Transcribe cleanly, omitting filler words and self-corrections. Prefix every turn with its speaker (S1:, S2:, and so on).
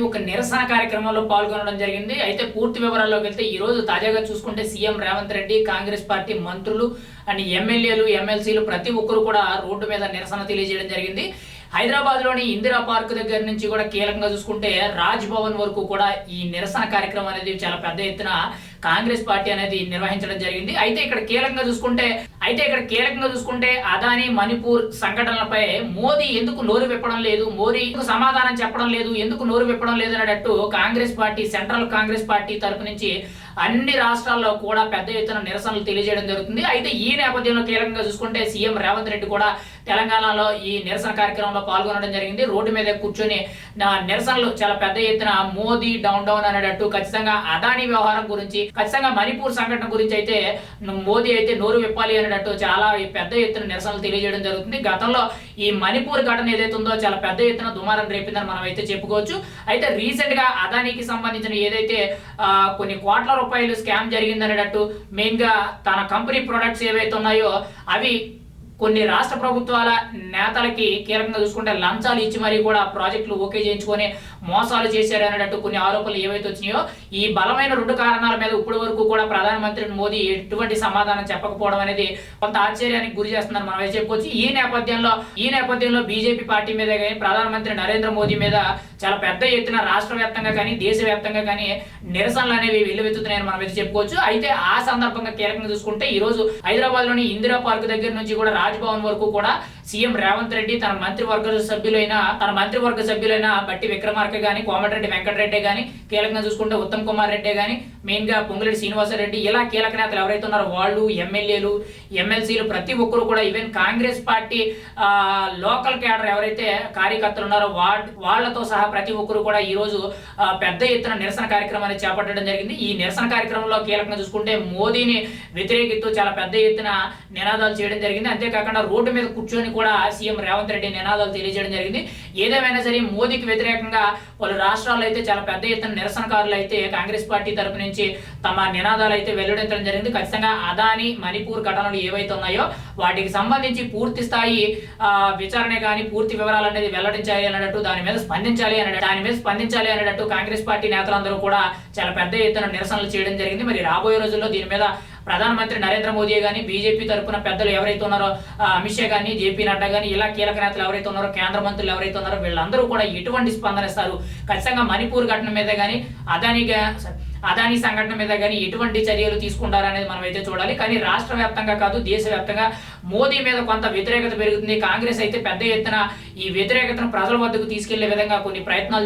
S1: ఒక నిరసన కార్యక్రమంలో పాల్గొనడం జరిగింది. అయితే పూర్తి వివరాల్లోకి వెళ్తే ఈ రోజు తాజాగా చూసుకుంటే సీఎం రేవంత్ రెడ్డి, కాంగ్రెస్ పార్టీ మంత్రులు అండ్ ఎమ్మెల్యేలు, ఎమ్మెల్సీలు ప్రతి ఒక్కరు కూడా రోడ్డు మీద నిరసన తెలియజేయడం జరిగింది. హైదరాబాద్లోని ఇందిరా పార్క్ దగ్గర నుంచి కూడా కీలకంగా చూసుకుంటే రాజ్ భవన్ వరకు కూడా ఈ నిరసన కార్యక్రమం అనేది చాలా పెద్ద ఎత్తున కాంగ్రెస్ పార్టీ అనేది నిర్వహించడం జరిగింది. అయితే ఇక్కడ కీలకంగా చూసుకుంటే అదానీ మణిపూర్ సంఘటనలపై మోదీ ఎందుకు నోరు విప్పడం లేదు, మోదీ సమాధానం చెప్పడం లేదు, ఎందుకు నోరు విప్పడం లేదు అనేటట్టు Congress party, central Congress party తరపు నుంచి అన్ని రాష్ట్రాల్లో కూడా పెద్ద ఎత్తున నిరసనలు తెలియజేయడం జరుగుతుంది. అయితే ఈ నేపథ్యంలో కీలకంగా చూసుకుంటే సీఎం రేవంత్ రెడ్డి కూడా తెలంగాణలో ఈ నిరసన కార్యక్రమంలో పాల్గొనడం జరిగింది. రోడ్డు మీద కూర్చొని నిరసనలు చాలా పెద్ద ఎత్తున మోదీ డౌన్ డౌన్ అనేటట్టు, ఖచ్చితంగా అదానీ వ్యవహారం గురించి, ఖచ్చితంగా మణిపూర్ సంఘటన గురించి అయితే మోదీ అయితే నోరు విప్పాలి అనేటట్టు చాలా పెద్ద ఎత్తున నిరసనలు తెలియజేయడం జరుగుతుంది. గతంలో ఈ మణిపూర్ ఘటన ఏదైతే ఉందో చాలా పెద్ద ఎత్తున దుమారం రేపిందని మనం అయితే చెప్పుకోవచ్చు. అయితే రీసెంట్ గా అదానీకి సంబంధించిన ఏదైతే కొన్ని కోట్ల రూపాయలు స్కామ్ జరిగిందనేటట్టు, మెయిన్ గా తన కంపెనీ ప్రొడక్ట్స్ ఏవైతే ఉన్నాయో అవి కొన్ని రాష్ట్ర ప్రభుత్వాల నేతలకి కీలకంగా చూసుకుంటే లంచాలు ఇచ్చి మరీ కూడా ప్రాజెక్టులు ఓకే చేయించుకొని మోసాలు చేశారు అనేటట్టు కొన్ని ఆరోపణలు ఏవైతే వచ్చినాయో, ఈ బలమైన 2 కారణాల మీద ఇప్పటి వరకు కూడా ప్రధానమంత్రి మోదీ ఎటువంటి సమాధానం చెప్పకపోవడం అనేది కొంత ఆశ్చర్యానికి గురి చేస్తుందని మనం చెప్పుకోవచ్చు. ఈ నేపథ్యంలో బీజేపీ పార్టీ మీద కానీ, ప్రధానమంత్రి నరేంద్ర మోదీ మీద చాలా పెద్ద ఎత్తున రాష్ట్ర వ్యాప్తంగా కానీ, దేశవ్యాప్తంగా కానీ నిరసనలు అనేవి వెల్లువెత్తుతున్నాయని మనం అయితే చెప్పుకోవచ్చు. అయితే ఆ సందర్భంగా కీలకంగా చూసుకుంటే ఈ రోజు హైదరాబాద్ లోని ఇందిరా పార్క్ దగ్గర నుంచి కూడా రాజ్ భవన్ వరకు కూడా సీఎం రేవంత్ రెడ్డి తన మంత్రివర్గ సభ్యులైన బట్టి విక్రమార్క గాని, కోమటిరెడ్డి వెంకటరెడ్డి గాని, కీలకంగా చూసుకుంటే ఉత్తమ్ కుమార్ రెడ్డి గాని, మెయిన్ గా పొంగులేటి శ్రీనివాసరెడ్డి, ఇలా కీలక నేతలు ఎవరైతే ఉన్నారో వాళ్ళు, ఎమ్మెల్యేలు, ఎమ్మెల్సీలు ప్రతి ఒక్కరు కూడా, even Congress party local cadre ఎవరైతే కార్యకర్తలు ఉన్నారో వాళ్లతో సహా ప్రతి ఒక్కరు కూడా ఈ రోజు పెద్ద ఎత్తున నిరసన కార్యక్రమాన్ని చేపట్టడం జరిగింది. ఈ నిరసన కార్యక్రమంలో కీలకంగా చూసుకుంటే మోదీని వ్యతిరేకిస్తూ చాలా పెద్ద ఎత్తున నినాదాలు చేయడం జరిగింది. అంతేకాకుండా రోడ్డు మీద కూర్చొని కూడా సీఎం రేవంత్ రెడ్డి నినాదాలు తెలియజేయడం జరిగింది. ఏదేమైనా సరే మోదీకి వ్యతిరేకంగా పలు రాష్ట్రాల్లో అయితే చాలా పెద్ద ఎత్తున నిరసనకారులు అయితే కాంగ్రెస్ పార్టీ తరపు నుంచి తమ నినాదాలు అయితే వెల్లడించడం జరిగింది. ఖచ్చితంగా అదానీ మణిపూర్ ఘటనలు ఏవైతే ఉన్నాయో వాటికి సంబంధించి పూర్తి స్థాయి విచారణ కానీ, పూర్తి వివరాలు అనేది వెల్లడించాలి అనేటట్టు, దాని మీద స్పందించాలి అనేటట్టు కాంగ్రెస్ పార్టీ నేతలందరూ కూడా చాలా పెద్ద ఎత్తున నిరసనలు చేయడం జరిగింది. మరి రాబోయే రోజుల్లో దీని మీద ప్రధానమంత్రి నరేంద్ర మోదీ కానీ, బీజేపీ తరఫున పెద్దలు ఎవరైతే ఉన్నారో అమిత్ షా కానీ, జేపీ నడ్డా కానీ, ఇలా కీలక నేతలు ఎవరైతే ఉన్నారో, కేంద్ర మంత్రులు ఎవరైతే ఉన్నారో వీళ్ళందరూ కూడా ఎటువంటి స్పందన ఇస్తారు, ఖచ్చితంగా మణిపూర్ ఘటన మీద కానీ, అదానీ సంఘటన మీద కానీ ఎటువంటి చర్యలు తీసుకుంటారనేది మనం అయితే చూడాలి. కానీ రాష్ట్ర వ్యాప్తంగా కాదు, దేశవ్యాప్తంగా మోదీ మీద కొంత వ్యతిరేకత పెరుగుతుంది. కాంగ్రెస్ అయితే పెద్ద ఎత్తున ఈ వ్యతిరేకతను ప్రజల వద్దకు తీసుకెళ్లే విధంగా కొన్ని ప్రయత్నాలు